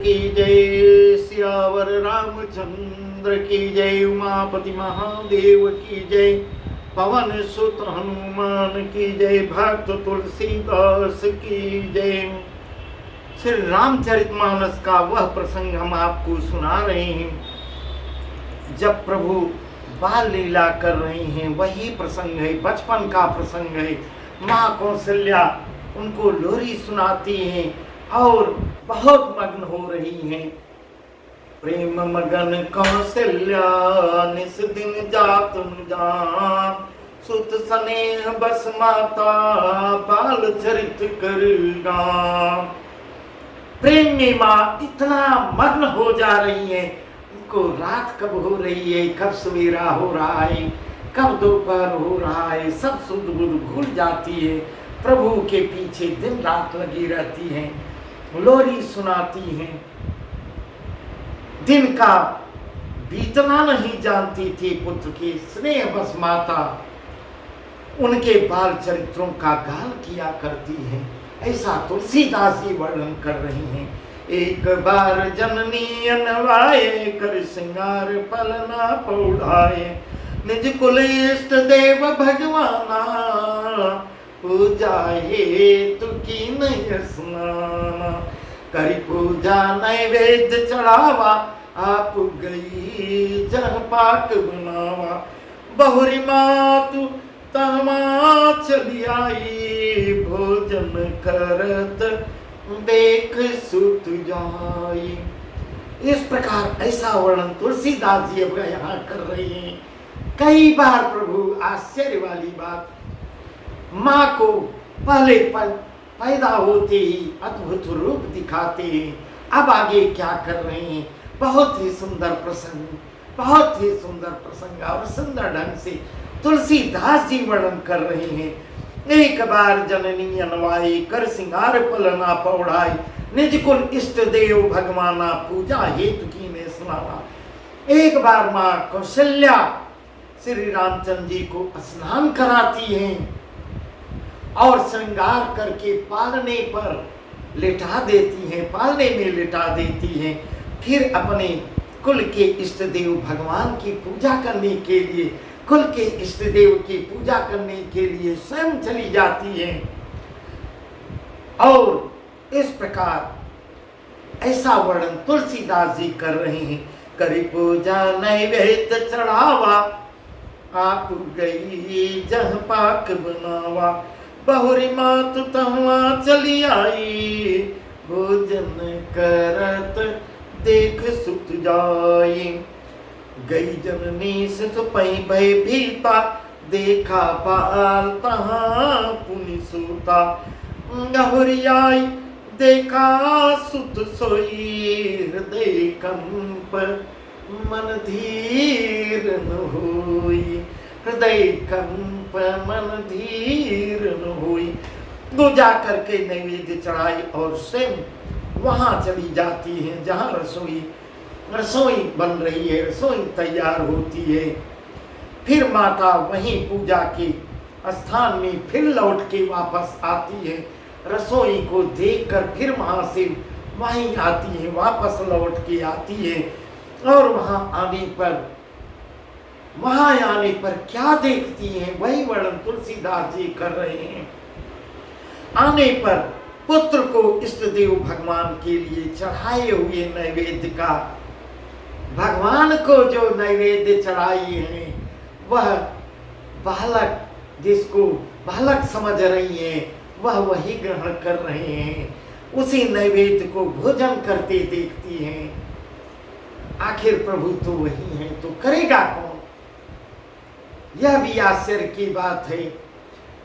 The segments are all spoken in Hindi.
की जय, सियावर रामचंद्र की जय, उमापति महादेव की जय, पवन सुत हनुमान की जय, भक्त तुलसीदास की जय। श्री रामचरितमानस का वह प्रसंग हम आपको सुना रहे हैं जब प्रभु बाल लीला कर रहे हैं। वही प्रसंग है, बचपन का प्रसंग है। माँ कौशल्या उनको लोरी सुनाती हैं और बहुत मग्न हो रही हैं। प्रेम मगन कौशल्या निस दिन जातुन जान, सुत स्नेह बस माता बाल चरित कर गान। प्रेम में माँ इतना मग्न हो जा रही है, उनको रात कब हो रही है, कब सवेरा हो रहा है, कब दोपहर हो रहा है, सब सुध बुध भूल जाती है। प्रभु के पीछे दिन रात लगी रहती हैं, लोरी सुनाती हैं। दिन का बीतना नहीं जानती थी पुत्र की स्नेह बस माता उनके बाल चरित्रों का गान किया करती है। ऐसा तुलसीदास जी वर्णन कर रही हैं। एक बार जननी अनवाए कर श्रृंगार पलना पौड़ाए, निज कुल इष्ट देव भगवाना पूजा हेतु कीन स्नाना। करी पूजा नैवेद्य चढ़ावा, आप गई जह पाक बनावा। बहुरी मातु तमा चली आई, भोजन करत देख सुत जाई। इस प्रकार ऐसा वर्णन तुलसीदास जी अब यहाँ कर रहे हैं। कई बार प्रभु आश्चर्य वाली बात, माँ को पहले पैदा होते ही अद्भुत रूप दिखाते हैं, अब आगे क्या कर रहे हैं। बहुत ही सुंदर प्रसंग, बहुत ही सुंदर प्रसंग और सुंदर ढंग से तुलसीदास जी वर्णन कर रहे हैं। एक बार जननी अनवाई कर सिंगार पलना पौड़ाई, निज कुल इष्ट देव भगवाना पूजा हेतु कीने स्नाना। एक बार माँ कौशल्या श्री रामचंद्र जी को स्नान कराती हैं और श्रृंगार करके पालने पर लिटा देती हैं, पालने में लिटा देती हैं। फिर अपने कुल के इष्ट देव भगवान की पूजा करने के लिए, कुल के इष्ट देव की पूजा करने के लिए स्वयं चली जाती हैं। और इस प्रकार ऐसा वर्णन तुलसीदास जी कर रहे हैं। करी पूजा नैवेद्य चढ़ावा, आप गई जह पाक बनावा। बहुरी मातु तहुआ चली आई, भोजन करत देख सुत जाई। गई जननी शिशु पई भय भीता, देखा बाल तहाँ पुनि सूता। बहुरी आई देखा सुत सोई, हृदय कंप मन धीर न होई। हृदय कंप मन धीर न हुई। वो जा करके नैवेद्य चढ़ाई और स्वयं वहां चली जाती है जहां रसोई बन रही है, रसोई तैयार होती है। फिर माता वहीं पूजा के स्थान में फिर लौट के वापस आती है। रसोई को देखकर फिर वहां से वहीं आती है, वापस लौट के आती है। और वहां आने पर क्या देखती हैं, वही वर्णन तुलसीदास जी कर रहे हैं। आने पर पुत्र को इष्ट देव भगवान के लिए चढ़ाए हुए नैवेद्य का, भगवान को जो नैवेद्य चढ़ाई है वह बालक, जिसको बालक समझ रही है, वह वही ग्रहण कर रहे हैं। उसी नैवेद्य को भोजन करते देखती हैं। आखिर प्रभु तो वही है, तो करेगा कौन। यह भी आश्चर्य की बात है।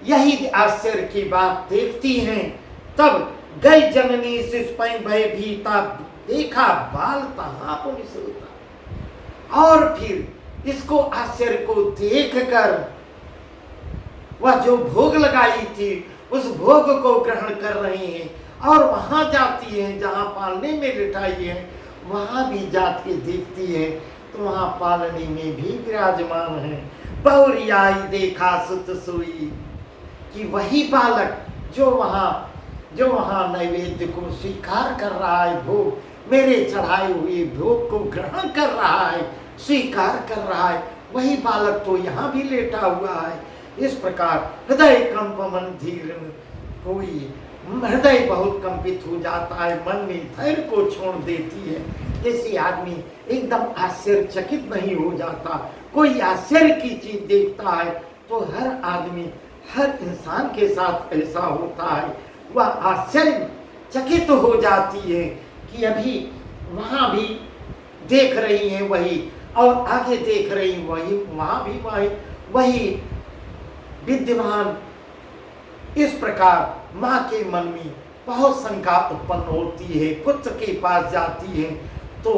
यही आश्चर्य की बात देखती हैं। तब गई जननी शिशुपै भय भीता, देखा बाल तहाँ पुनि सूता। और फिर इसको आश्चर्य को देखकर वह जो भोग लगाई थी उस भोग को ग्रहण कर रही हैं और वहां जाती है जहां पालने में लिटाई है, वहां भी जाके देखती है तो वहां पालने में भी विराजमान है। बहुरी आई देखा सुत सोई, कि वही बालक जो वहां नैवेद्य को स्वीकार कर रहा है, भोग मेरे चढ़ाए हुए भोग को ग्रहण कर रहा है, स्वीकार कर रहा है, वही बालक तो यहाँ भी लेटा हुआ है। इस प्रकार हृदय कंप मन धीर हुई, हृदय बहुत कंपित हो जाता है, मन में धैर्य को छोड़ देती है। जैसे आदमी एकदम आश्चर्यचकित नहीं हो जाता, कोई आश्चर्य की चीज देखता है तो हर आदमी, हर इंसान के साथ ऐसा होता है। वह आश्चर्यचकित हो जाती है कि अभी वहाँ भी देख रही है वही, और आगे देख रही वही, वहाँ भी वही विद्यमान। इस प्रकार माँ के मन में बहुत शंका उत्पन्न होती है। पुत्र के पास जाती है तो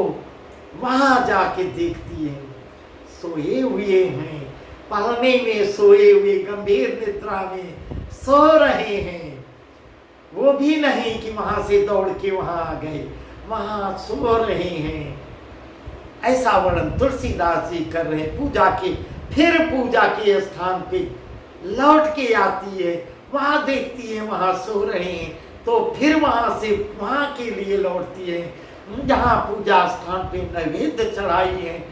वहां जाके देखती है सोए हुए हैं, पालने में सोए हुए, गंभीर निद्रा में सो रहे हैं। वो भी नहीं कि वहां से दौड़ के वहां आ गए, वहां सो रहे हैं। ऐसा वर्णन तुलसीदास जी कर रहे हैं। पूजा के, फिर पूजा के स्थान पे लौट के आती है, वहां देखती है वहां सो रहे हैं, तो फिर वहां से वहां के लिए लौटती है जहां पूजा स्थान पे नैवेद्य चढ़ाई है,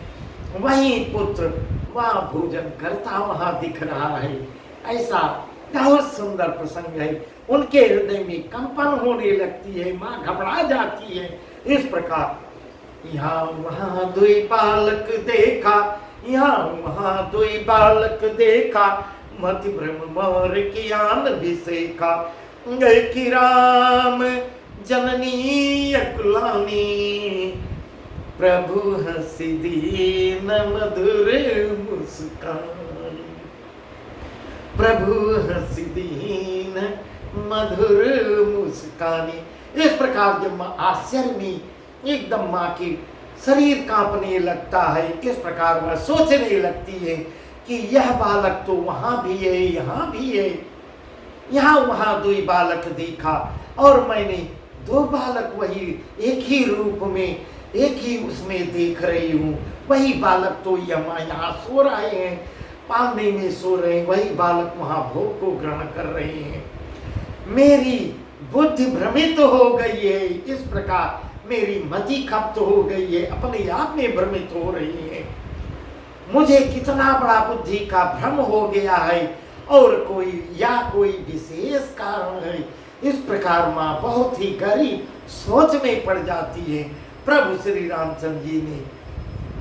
वहीं पुत्र वहां भोजन करता वहां दिख रहा है। ऐसा बहुत सुंदर प्रसंग है। उनके हृदय में कंपन होने लगती है, माँ घबरा जाती है। इस प्रकार यहाँ वहां दुई बालक देखा, यहाँ वहां दुई बालक देखा, मति भ्रम मोर कियान भिसेका, कि राम जननी अकुलानी, प्रभु हंसी दीन मधुर मुस्कान, प्रभु हंसी दीन मधुर मुस्कानी। इस प्रकार जब माँ आश्चर्य में एकदम माँ की शरीर कांपने लगता है, इस प्रकार वह सोचने लगती है कि यह बालक तो वहां भी है, यहाँ भी है, यहाँ वहां दो बालक देखा, और मैंने दो बालक वही एक ही रूप में, एक ही उसमें देख रही हूँ। वही बालक तो यहाँ सो रहे हैं, पालने में सो रहे हैं, वही बालक वहां भोग को ग्रहण कर रहे हैं। मेरी बुद्धि भ्रमित हो गई है, इस प्रकार मेरी मति खप्त हो गई है, अपने आप में भ्रमित हो रही है। मुझे कितना बड़ा बुद्धि का भ्रम हो गया है, और कोई विशेष कारण है। इस प्रकार माँ बहुत ही गहरी सोच में पड़ जाती है। प्रभु श्री रामचंद्र जी ने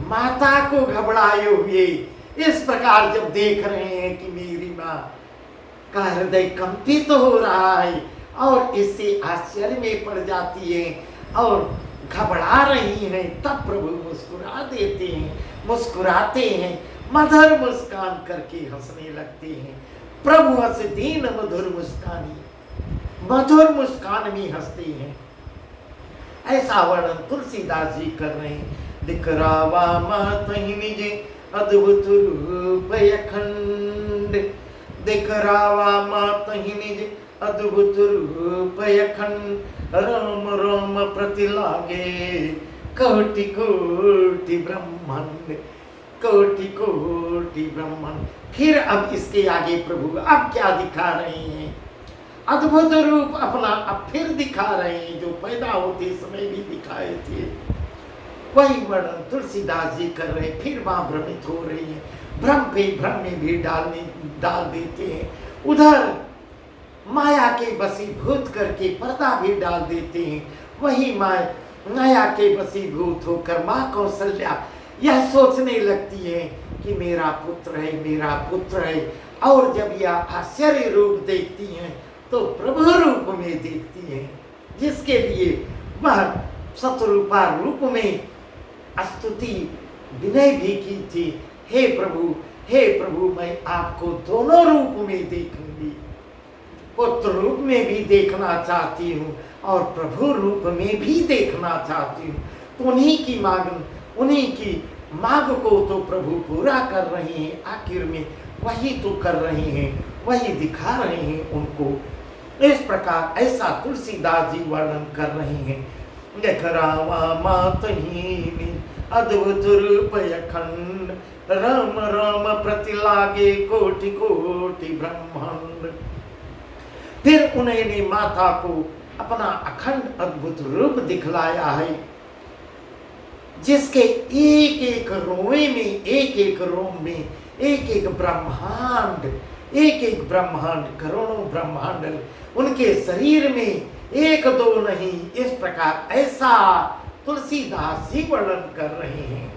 माता को घबराए हुए इस प्रकार जब देख रहे हैं कि मेरी माँ का हृदय कंपित हो रहा है, और इससे आश्चर्य में पड़ जाती है और घबरा रही हैं, तब प्रभु मुस्कुरा देते हैं, मुस्कुराते हैं, मधुर मुस्कान करके हंसने लगते हैं। प्रभु हंस दीन मधुर मुस्कानी, मधुर मुस्कान में हंसते हैं। ऐसा वर्णन तुलसीदास जी कर रहे हैं। दिखरावा मातहि निज अद्भुत रूप अखंड, दिखरावा मातहि निज अद्भुत रूप अखंड, राम राम प्रति लागे कोटि कोटि ब्रह्मांड, कोटि कोटि ब्रह्मांड। फिर अब इसके आगे प्रभु अब क्या दिखा रहे हैं? अद्भुत रूप अपना अब फिर दिखा रहे हैं, जो पैदा होते समय भी दिखाए थे। वही वर्णन तुलसीदास जी कर रहे हैं। फिर वहां भ्रमित हो रही है, भ्रम पे भ्रम में भी डाल देते हैं। उधर माया के वशीभूत करके पर्दा भी डाल देते हैं। वही माया के वशीभूत होकर माँ कौशल्या यह सोचने लगती है कि मेरा पुत्र है, मेरा पुत्र है। और जब यह आश्चर्य रूप देखती हैं तो प्रभु रूप में देखती हैं, जिसके लिए वह शतरूपा रूप में स्तुति विनय भी की थी। हे प्रभु, मैं आपको दोनों रूप में देखूंगी, पुत्र रूप में भी देखना चाहती हूँ और प्रभु रूप में भी देखना चाहती हूँ। तो उन्हीं की मांग को तो प्रभु पूरा कर रहे हैं, आखिर में वही तो कर रहे हैं, वही दिखा रहे हैं उनको। इस प्रकार ऐसा तुलसीदास जी वर्णन कर रहे हैं। देखरावा मातहीन अद्भुत रूप अखंड, राम राम प्रति लागे कोटि कोटि ब्रह्मांड। फिर उन्होंने माता को अपना अखंड अद्भुत रूप दिखलाया है। जिसके एक एक रोए में, एक एक रोम में, एक एक ब्रह्मांड, एक एक ब्रह्मांड, करोड़ों ब्रह्मांड उनके शरीर में, एक दो नहीं, इस प्रकार ऐसा तुलसीदास जी वर्णन कर रहे हैं,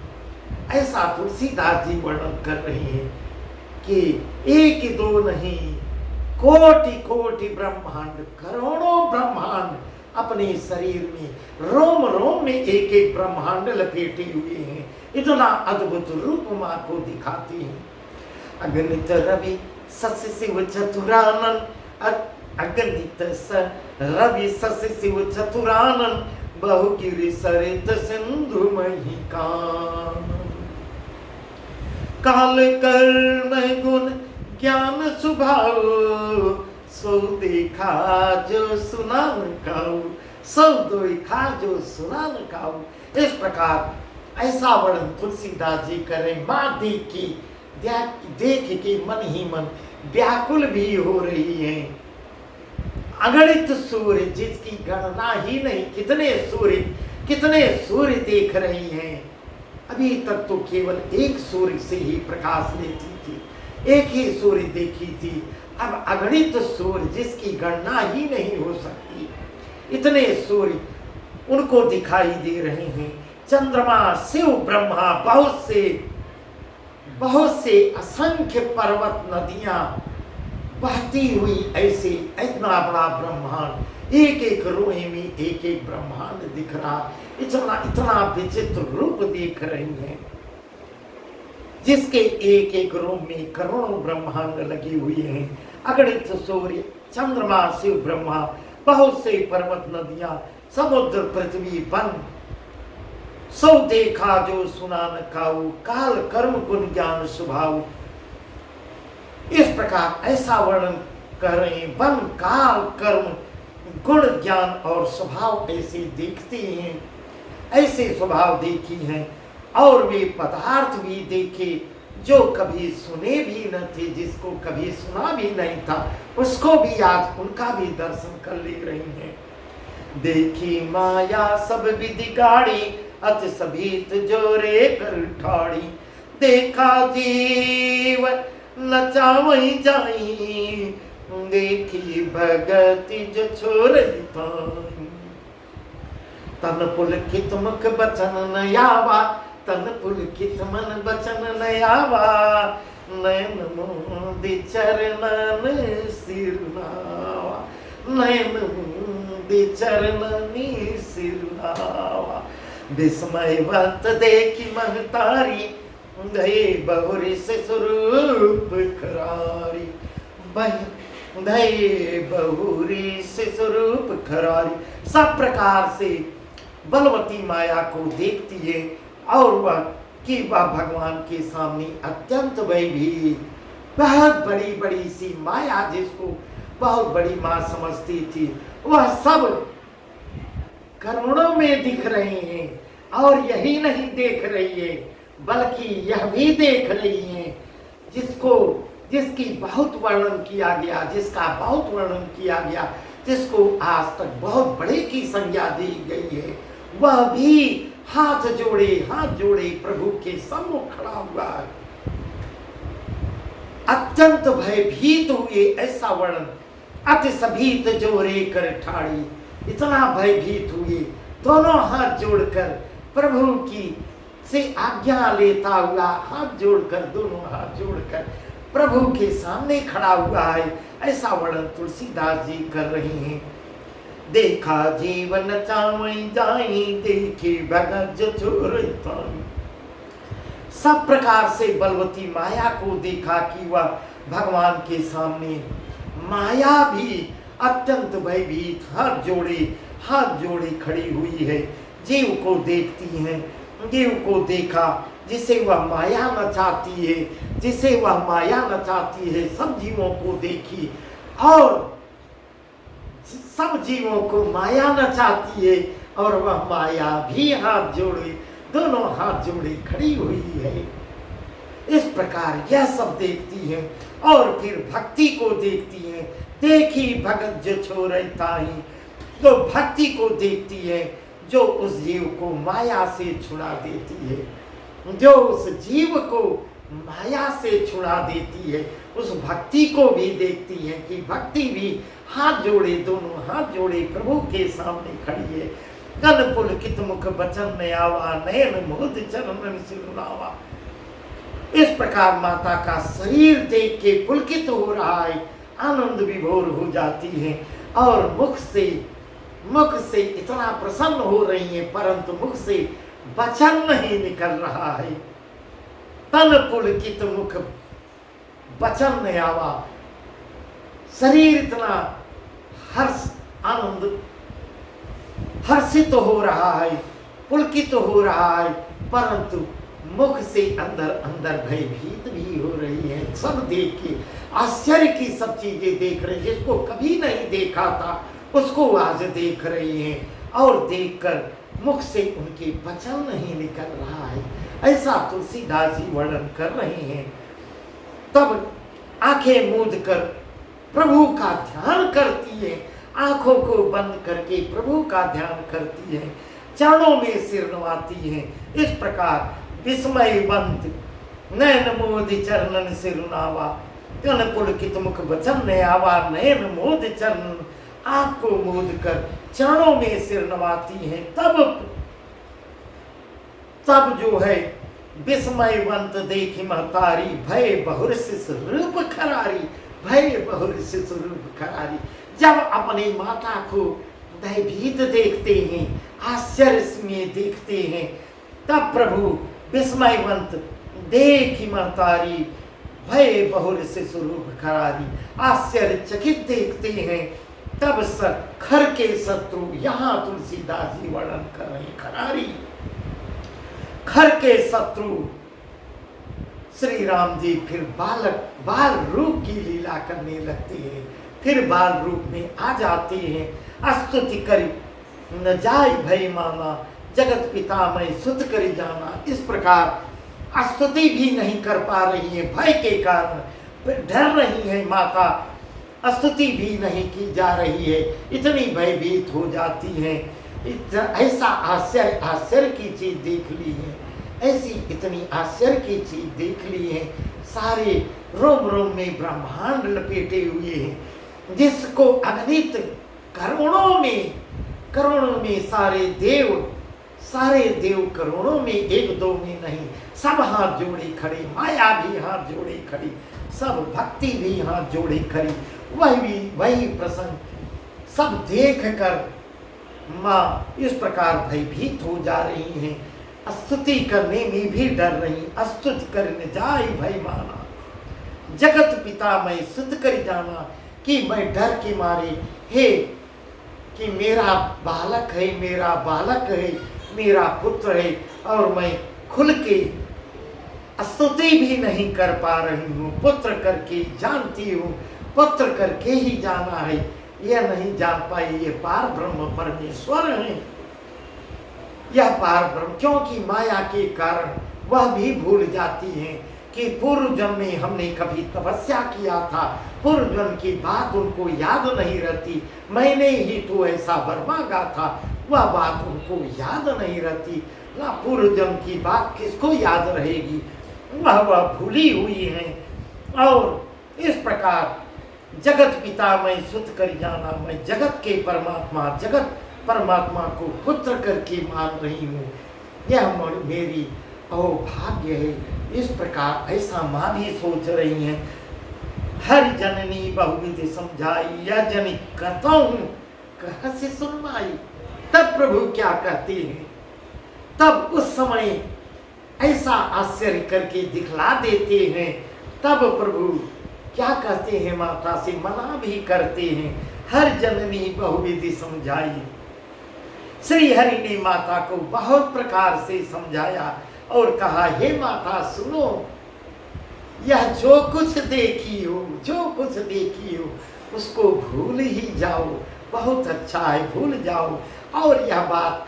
ऐसा तुलसीदास जी वर्णन कर रहे हैं कि एक दो नहीं, कोटि कोटि ब्रह्मांड, करोड़ों ब्रह्मांड अपने शरीर में, रोम रोम में एक एक ब्रह्मांड लपेटे हुए हैं। इतना अद्भुत रूप मां को दिखाते हैं। अगणित रवि शशि शिव चतुरानन, अगणित रवि शशि शिव चतुरानन, बहुगिरि सरित सिंधु महिकान। काल कर्म गुण ज्ञान स्वभाव, सो देखा जो सुना न काऊ, सो देखा जो सुना न काऊ। इस प्रकार ऐसा वर्णन तुलसीदास जी करें। माँ देख के मन ही मन व्याकुल भी हो रही है। अगणित सूर्य जिसकी गणना ही नहीं, कितने सूर्य देख रही हैं। अभी तक तो केवल एक सूर्य से ही प्रकाश लेती थी, एक ही सूर्य देखी थी। अब अगणित सूर्य जिसकी गणना ही नहीं हो सकती, इतने सूर्य उनको दिखाई दे रहे हैं। चंद्रमा, शिव, ब्रह्मा, बहुत से असंख्य पर्वत, नदियां बहती हुई, ऐसे इतना बड़ा ब्रह्मांड, एक एक रोए में एक एक ब्रह्मांड दिख रहा। इतना विचित्र रूप देख रही हैं, जिसके एक एक रूप में करोड़ों ब्रह्मांड लगे हुए हैं। अगणित सूर्य, चंद्रमा, शिव, ब्रह्मा, बहुत से पर्वत, नदियां, समुद्र, पृथ्वी, वन, सो देखा जो सुना न काऊ, काल कर्म गुण ज्ञान स्वभाव। इस प्रकार ऐसा वर्णन कर रहे हैं। वन, काल, कर्म, गुण, ज्ञान और स्वभाव ऐसे देखते हैं, ऐसे स्वभाव देखी हैं। और वे पदार्थ भी देखे जो कभी सुने भी न थे, जिसको कभी सुना भी नहीं था, उसको भी आज उनका भी दर्शन कर ले रही हैं। देखी माया सब विधि गाड़ी, अति सभीत जोरे कर ठाड़ी, देखा जीव नचावई जाई, देखी भगति जो छोड़ पाई। तन पुलकित मुख बचन न आवा, तन पुलकित मन बचन न आवा, नयन मोदि चरणन सिरनावा, नयन मोदि चरणनी सिरनावा। विस्मयवंत देखी महतारी, गए बहुरी से स्वरूप खरारी, धये बहुरी से स्वरूप खरारी। सब प्रकार से बलवती माया को देखती है और वह भगवान के सामने अत्यंत भयभीत, बहुत बड़ी बड़ी सी माया जिसको बहुत बड़ी मां समझती थी, वह सब करोड़ों में दिख रहे हैं। और यही नहीं देख रही है, बल्कि यह भी देख रही है जिसकी बहुत वर्णन किया गया, जिसका बहुत वर्णन किया गया, जिसको आज तक बहुत बड़े की संज्ञा दी गई है, वह भी हाथ जोड़े प्रभु के सम्मुख खड़ा हुआ है। अत्यंत भयभीत हुए, ऐसा वर्णन। अति सभीत जोरे कर ठाड़ी, इतना भयभीत हुए, दोनों हाथ जोड़कर प्रभु की से आज्ञा लेता हुआ, हाथ जोड़कर, दोनों हाथ जोड़कर प्रभु के सामने खड़ा हुआ है। ऐसा वर्णन तुलसीदास जी कर रहे हैं। देखा जीवन चावई जाई, देखी भगत जो छोड़ पाई। सब प्रकार से बलवती माया को देखा कि वह भगवान के सामने, माया भी अत्यंत भयभीत हाथ जोड़े खड़ी हुई है। जीव को देखती हैं, जीव को देखा जिसे वह माया नचाती है, सब जीवों को देखी और सब जीवों को माया नचाती है, और वह माया भी हाथ जोड़े, दोनों हाथ जोड़े खड़ी हुई है। इस प्रकार यह सब देखती है और फिर भक्ति को देखती है। देखी भगत जो छोड़ता ही, तो भक्ति को देखती है जो उस जीव को माया से छुड़ा देती है, जो उस जीव को माया से छुड़ा देती है। उस भक्ति को भी देखती है कि भक्ति भी हाथ जोड़े, दोनों हाथ जोड़े प्रभु के सामने खड़ी है। कन पुलकित मुख बचन में आवा, नयन मोद चरण सिरुनावा। इस प्रकार माता का शरीर देख के पुलकित हो रहा है, आनंद विभोर हो जाती है और मुख से इतना प्रसन्न हो रही है, परंतु मुख से वचन नहीं निकल रहा है। तन पुलकित मुख वचन नहीं आवा। शरीर इतना हर्ष आनंद हर्षित हो रहा है, पुलकित हो रहा है, परंतु मुख से अंदर अंदर भयभीत भी हो रही है। सब देख के आश्चर्य की सब चीजें देख रहे हैं, जिसको कभी नहीं देखा था उसको आज देख रही हैं और देखकर मुख से उनके वचन नहीं निकल रहा है। ऐसा तुलसीदास जी वर्णन कर रहे हैं। तब आंखें मूंद कर प्रभु का ध्यान करती है, आंखों को बंद करके प्रभु का ध्यान करती है, चरणों में सिर नवाती है। इस प्रकार विस्मयवंत नयन मोद चरणन सिरुनावा, कन पुलकित मुख वचन ने आवा, नयन मोद चरण, आंख को मूंद कर चरणों में सिर नवाती है। तब जो है विस्मयवंत देखी महतारी, भय बहुरसिस रूप खरारी, भय बहुरसिस रूप खरारी। जब अपनी माता को भयभीत देखते हैं, आश्चर्य में देखते हैं, तब प्रभु विस्मयवंत देखी महतारी, भय बहुरसिस रूप खरारी, आश्चर्यचकित देखते हैं। तब खर के शत्रु, यहाँ तुलसीदास जी वर्णन कर रहे हैं खरारी, खर के शत्रु श्री राम जी फिर बाल रूप की लीला करने लगते हैं, फिर बाल रूप में आ जाते हैं। स्तुति करी न जाय भय माना, जगत पिता मैं सुत करी जाना। इस प्रकार स्तुति भी नहीं कर पा रही है, भय के कारण डर रही है माता, स्तुति भी नहीं की जा रही है, इतनी भयभीत हो जाती है। ऐसा आश्चर्य की चीज देख ली है, ऐसी इतनी आश्चर्य की चीज देख ली है। सारे रोम रोम में ब्रह्मांड लपेटे हुए हैं, जिसको अगणित करोड़ों में सारे देव करोड़ों में, एक दो में नहीं, सब हाथ जोड़े खड़े, माया भी हाथ जोड़े खड़ी, सब भक्ति भी हाथ जोड़े खड़ी। वही प्रसंग सब देख कर माँ इस प्रकार भयभीत हो जा रही हैं, स्तुति करने में भी डर रही। स्तुति करने जाए भय माना, जगत पिता मैं सुत कर जाना, कि मैं डर के मारे हे कि मेरा बालक है, मेरा पुत्र है, और मैं खुल के स्तुति भी नहीं कर पा रही हूँ। पुत्र करके जानती हूँ, पुत्र करके ही जाना है, यह नहीं जान पाई ये पार ब्रह्म परमेश्वर है। यह पार ब्रह्म, क्योंकि माया के कारण वह भी भूल जाती है कि पूर्व जन्म में हमने कभी तपस्या किया था, पूर्व जन्म की बात उनको याद नहीं रहती। मैंने ही तो ऐसा वर मांगा था, वह बात उनको याद नहीं रहती ना। पूर्व जन्म की बात किसको याद रहेगी, वह भूली हुई है। और इस प्रकार जगत पिता मैं सुत कर जाना, मैं जगत के परमात्मा, जगत परमात्मा को पुत्र करके मान रही हूँ, यह मेरी अहोभाग्य है। इस प्रकार ऐसा माँ भी सोच रही हैं। हर जननी बहुविधि समझाई, यह जनी कहता हूँ कह से सुनवाई। तब प्रभु क्या कहते हैं, तब उस समय ऐसा आश्चर्य करके दिखला देते हैं। तब प्रभु क्या कहते हैं, माता से मना भी करते हैं। हर जननी बहुविधि समझाई, श्री हरि ने माता को बहुत प्रकार से समझाया और कहा, हे माता सुनो, यह जो कुछ देखी हो उसको भूल ही जाओ, बहुत अच्छा है, भूल जाओ। और यह बात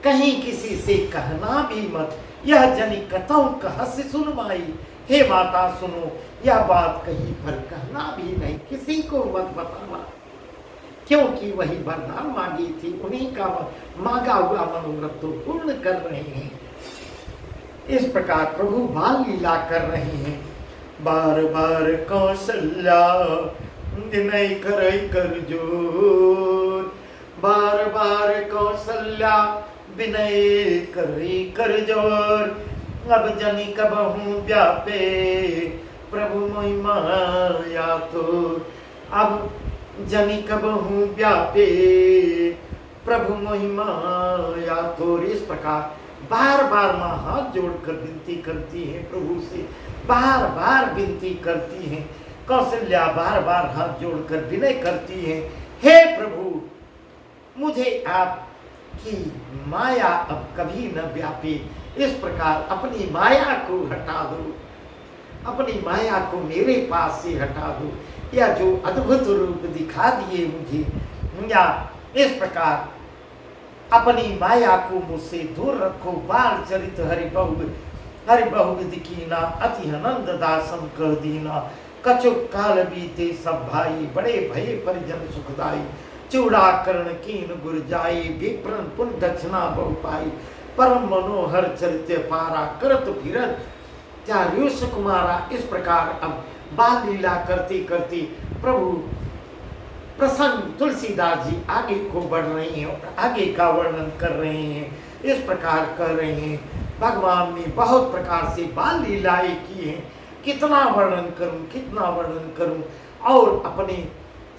कहीं किसी से कहना भी मत। यह जनी कतौ कह से सुनवाई, हे माता सुनो, यह बात कहीं पर कहना भी नहीं, किसी को मत बताना, क्योंकि वही वरदान मांगी थी, उन्हीं का मांगा हुआ मनोरथ तो पूर्ण कर रहे हैं। इस प्रकार प्रभु बाल लीला कर रहे हैं। बार बार कौशल्या विनय कर जोर, बार बार कौशल्या विनय कर जोर। अब जनी कबहू व्यापे प्रभु मोहि माया तो, अब जनी कबहू व्यापे प्रभु मोहि माया तो। इस प्रकार बार बार माँ हाथ जोड़कर विनती करती है प्रभु से, बार बार विनती करती हैं। कौशल्या बार बार हाथ जोड़कर विनय करती हैं, हे प्रभु मुझे आपकी माया अब कभी न व्यापे। इस प्रकार अपनी माया को हटा दो, अपनी माया को मेरे पास से हटा दो। या जो अद्भुत रूप दिखा दिए मुझे, या इस प्रकार अपनी माया को मुझसे दूर रखो। बाल चरित हरि बहुविधि कीना, अति आनंद दासम कह दीना। कछुक काल बीते सब भाई, बड़े भये परिजन सुखदाई। चूड़ाकरण कीन गुर जाई, विप्रन पुन दक्षिणा बहु पाई। परम मनोहर चरित पारा, करत फिरत चार्यो सुकुमारा। इस प्रकार अब बाल लीला करते करते प्रभु प्रसन्न तुलसीदास जी आगे को बढ़ रहे हैं और आगे का वर्णन कर रहे हैं। इस प्रकार कर रहे हैं, भगवान ने बहुत प्रकार से बाल लीलाएं की हैं, कितना वर्णन करूं, कितना वर्णन करूं। और अपने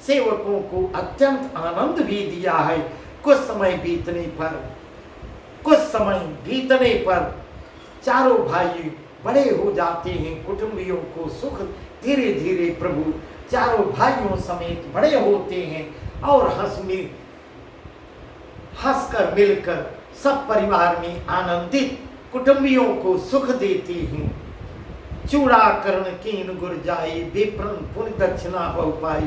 सेवकों को अत्यंत आनंद भी दिया है। कुछ समय बीतने पर चारों भाई बड़े हो जाते हैं। कुटुंबियों को सुख धीरे धीरे प्रभु चारों भाइयों समेत बड़े होते हैं और हंसकर मिलकर सब परिवार में आनंदित कुटुंबियों को सुख देते हैं। चूड़ाकरण कीन गुर जाई, विप्रन पुन दक्षिणा बहु पाई।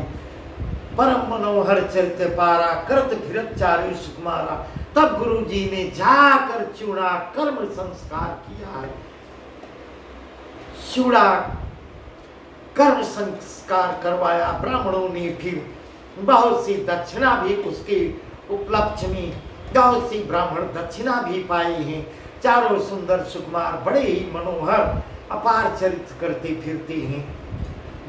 परम मनोहर चरित पारा, करत फिरत चार्य सुकुमारा। तब गुरु जी ने जाकर चूड़ा कर्म संस्कार किया है। चूड़ा कर्म संस्कार करवाया। ब्राह्मणों ने फिर बहुत सी दक्षिणा भी उसके उपलक्ष्य में बहुत सी ब्राह्मण दक्षिणा भी पाई हैं। चारों सुंदर सुकुमार बड़े ही मनोहर अपार चरित्र करते फिरते हैं।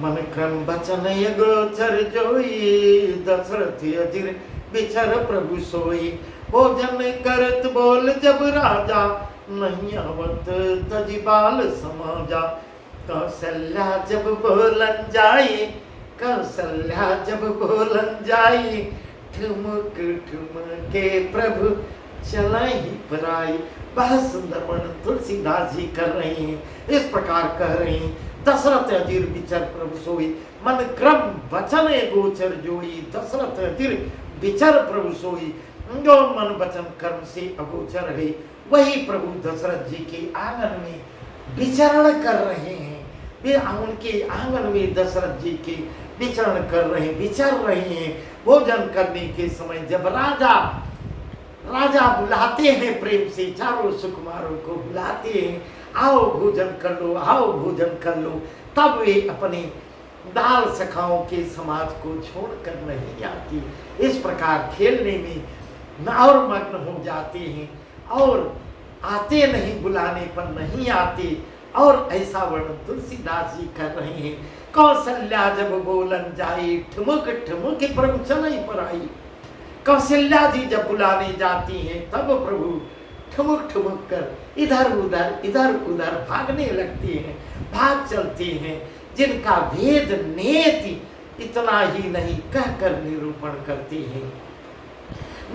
मन क्रम बचन गोचर जोई, दशरथ अजिर बिचर प्रभु सोई। भोजन करत बोल जब राजा, नहीं आवत तजी बाल समाजा। कौशल्या जब बोलन जाई, कौशल्या जब बोलन जाई। ठुमक ठुमके प्रभु चलाई पराई। बहुत सुंदर वर्णन तुलसीदास जी कर रहे हैं। इस प्रकार कह रहे हैं, दशरथ अजिर बिचर प्रभु सोई। मन क्रम वचन गोचर जोई, दशरथ अजिर बिचर प्रभु सोई। जो मन वचन कर्म से अगोचर है, वही प्रभु दशरथ जी के आंगन में विचरण कर रहे हैं। वे उनके आंगन में दशरथ जी के विचरण कर रहे हैं, विचर रहे हैं। भोजन करने के समय जब राजा बुलाते हैं प्रेम से, चारों सुकुमारों को बुलाते हैं, आओ भोजन कर लो, आओ भोजन कर लो। तब वे अपने दाल सखाओं के समाज को छोड़कर नहीं आती। इस प्रकार खेलने में और मग्न हो जाते हैं और आते नहीं, बुलाने पर नहीं आते। और ऐसा वर्णन तुलसीदास जी कर रहे हैं। कौशल्या जब बोलन जाई, ठुमक ठुमक प्रभु चलाई पर आई। कौशल्या जी जब बुलाने जाती हैं तब प्रभु ठुमक ठुमक कर इधर उधर भागने लगते हैं, भाग चलते हैं। जिनका वेद नेति इतना ही नहीं कहकर निरूपण करते हैं।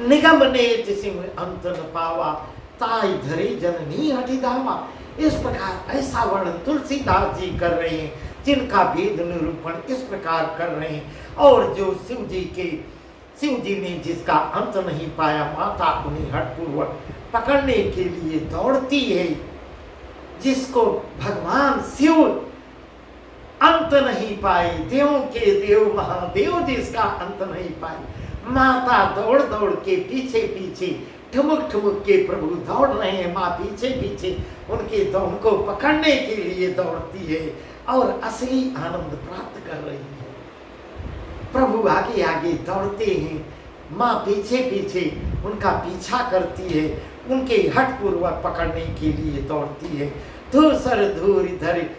निगम नेति सिंह अंत न पावा, ताई धरे जननी हठी धावा। इस प्रकार ऐसा वर्णन तुलसीदास जी कर रहे हैं, जिनका वेद निरूपण इस प्रकार कर रहे हैं। और जो शिव जी ने जिसका अंत नहीं पाया, माता उन्हें हठपूर्वक पकड़ने के लिए दौड़ती है। जिसको भगवान शिव अंत नहीं पाए, देवों के देव महादेव जिसका अंत नहीं पाए, माता दौड़ दौड़ के पीछे पीछे ठुमुक ठुमुक के प्रभु दौड़ रहे हैं। माँ पीछे पीछे उनको पकड़ने के लिए दौड़ती है और असली आनंद प्राप्त कर रही है। प्रभु आगे आगे दौड़ते हैं माँ पीछे पीछे उनका पीछा करती है, उनके हठ पूर्वक पकड़ने के लिए दौड़ती है। धूर सर धूर धरे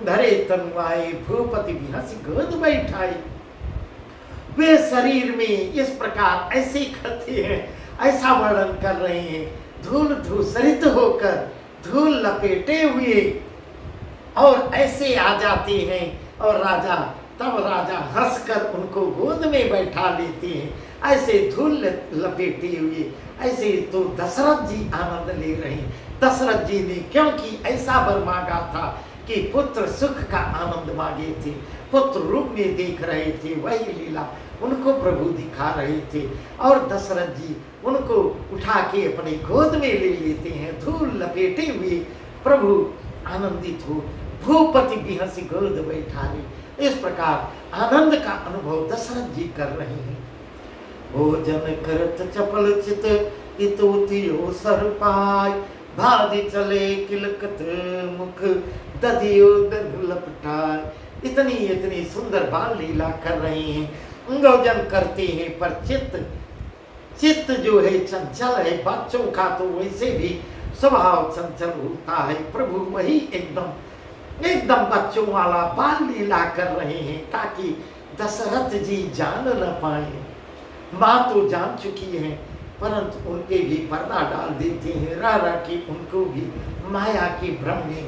धरे तनुआए, भूपति भी हंसी गोद बैठाई। वे शरीर में इस प्रकार ऐसे करते हैं, ऐसा वर्णन कर रहे हैं, धूल धूसरित होकर, धूल लपेटे हुए और ऐसे आ जाते हैं। और तब राजा हंसकर उनको गोद में बैठा लेते हैं, ऐसे धूल लपेटे हुए। ऐसे तो दशरथ जी आनंद ले रहे हैं। दशरथ जी ने क्योंकि ऐसा वर मांगा था कि पुत्र सुख का आनंद मांगे थे, पुत्र रूप में देख रहे थे, वही लीला उनको प्रभु दिखा रहे थे। और दशरथ जी उनको उठा के अपने गोद में ले लेते हैं, धूल लपेटे हुए प्रभु आनंदित हो, भूपति भी हंसी गोद बैठाए। इस प्रकार आनंद का अनुभव दशरथ जी कर रहे हैं। भोजन करत चपल चित इतोतियो सर पाय, भादी चले किलकत मुख दधियो दधु लपटाय। इतनी सुंदर बाल लीला कर रहे हैं, भोजन करते हैं, पर चित्त जो है चंचल है। बच्चों का तो वैसे भी स्वभाव चंचल होता है, प्रभु वही एकदम बच्चों वाला बाल लीला कर रहे हैं, ताकि दशरथ जी जान न पाए। माँ तो जान चुकी है, परंतु उनके भी पर्दा डाल देते हैं, रह के उनको भी माया के भ्रम में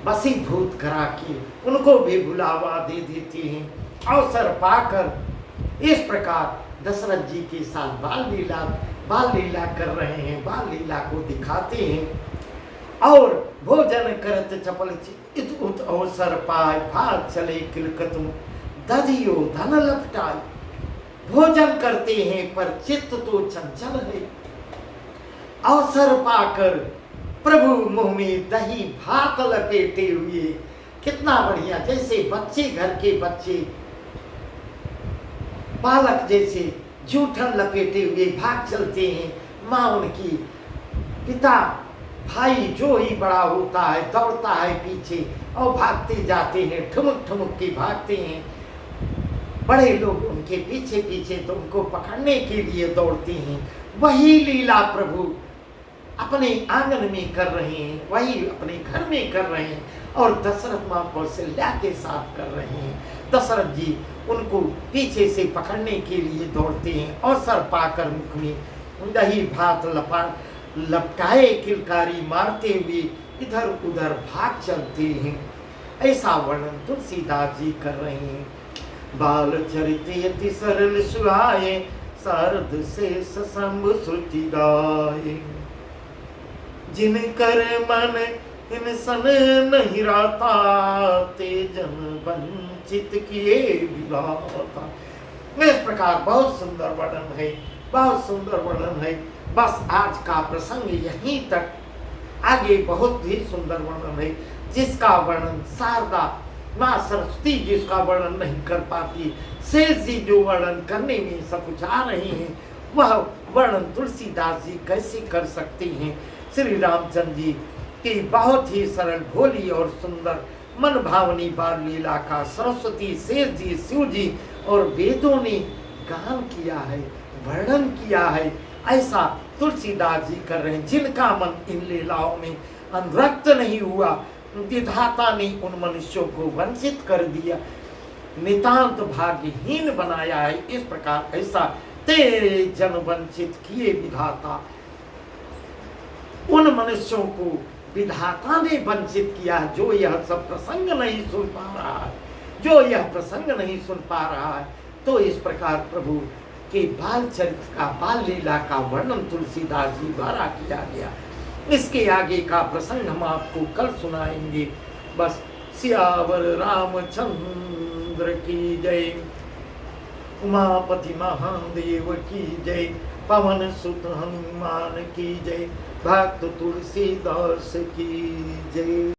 वशीभूत करा के उनको भी बुलावा दे देते हैं। अवसर पाकर इस प्रकार दशरथ जी के साथ बाल लीला कर रहे हैं, बाल लीला को दिखाते हैं। और भोजन करत चपल चित उत अवसर पाय, भाग चले किलकत दधियो धन लपटाय। भोजन करते हैं पर चित्त तो चंचल है। अवसर पाकर प्रभु मुंह में दही भात लपेटे हुए, कितना बढ़िया, जैसे बच्चे, घर के बच्चे बालक जैसे जूठन लपेटे हुए भाग चलते हैं। माँ उनकी, पिता भाई जो ही बड़ा होता है दौड़ता है पीछे और भागते जाते हैं, ठुमक ठुमक के भागते हैं। बड़े लोग उनके पीछे पीछे तो उनको पकड़ने के लिए दौड़ते हैं। वही लीला प्रभु अपने आंगन में कर रहे हैं, वही अपने घर में कर रहे हैं, और दशरथ माँ कौशल्या के साथ कर रहे हैं। दशरथ जी उनको पीछे से पकड़ने के लिए दौड़ते हैं, और सर पाकर मुख में दही भात लपटाए किलकारी मारते हुए इधर उधर भाग चलते हैं। ऐसा वर्णन तुलसीदास जी कर रहे हैं। बाल चरित यति सरल सुहाए, शारद से ससंभ श्रुति गाए। जिन कर मन हिंसन नहीं राता, ते जन वंचित किए विधाता। इस प्रकार बहुत सुंदर वर्णन है, बहुत सुंदर वर्णन है। बस आज का प्रसंग यहीं तक, आगे बहुत ही सुंदर वर्णन है, जिसका वर्णन शारदा माँ सरस्वती जिसका वर्णन नहीं कर पाती, शेष जी जो वर्णन करने में सकुचा रहे हैं, वह वर्णन तुलसीदास जी कैसे कर सकते हैं। श्री रामचंद्र जी की बहुत ही सरल, भोली और सुंदर मन भावनी बाल लीला का सरस्वती, शेष जी, शिव जी और वेदों ने गान किया है, वर्णन किया है। ऐसा तुलसीदास जी कर रहे हैं। जिनका मन इन लीलाओं में अनुरक्त नहीं हुआ, विधाता ने उन मनुष्यों को वंचित कर दिया, नितांत भाग्यहीन बनाया है। इस प्रकार ऐसा तेरे जन वंचित किए विधाता, उन मनुष्यों को विधाता ने वंचित किया, जो यह सब प्रसंग नहीं सुन पा रहा है, जो यह प्रसंग नहीं सुन पा रहा है। तो इस प्रकार प्रभु के बाल चरित्र का, बाल लीला का वर्णन तुलसीदास जी द्वारा किया गया। इसके आगे का प्रसंग हम आपको कल सुनाएंगे। बस सियावर रामचंद्र की जय, उमापति महादेव की जय, पवन सुत हनुमान की जय, भक्त तुलसीदास की जय।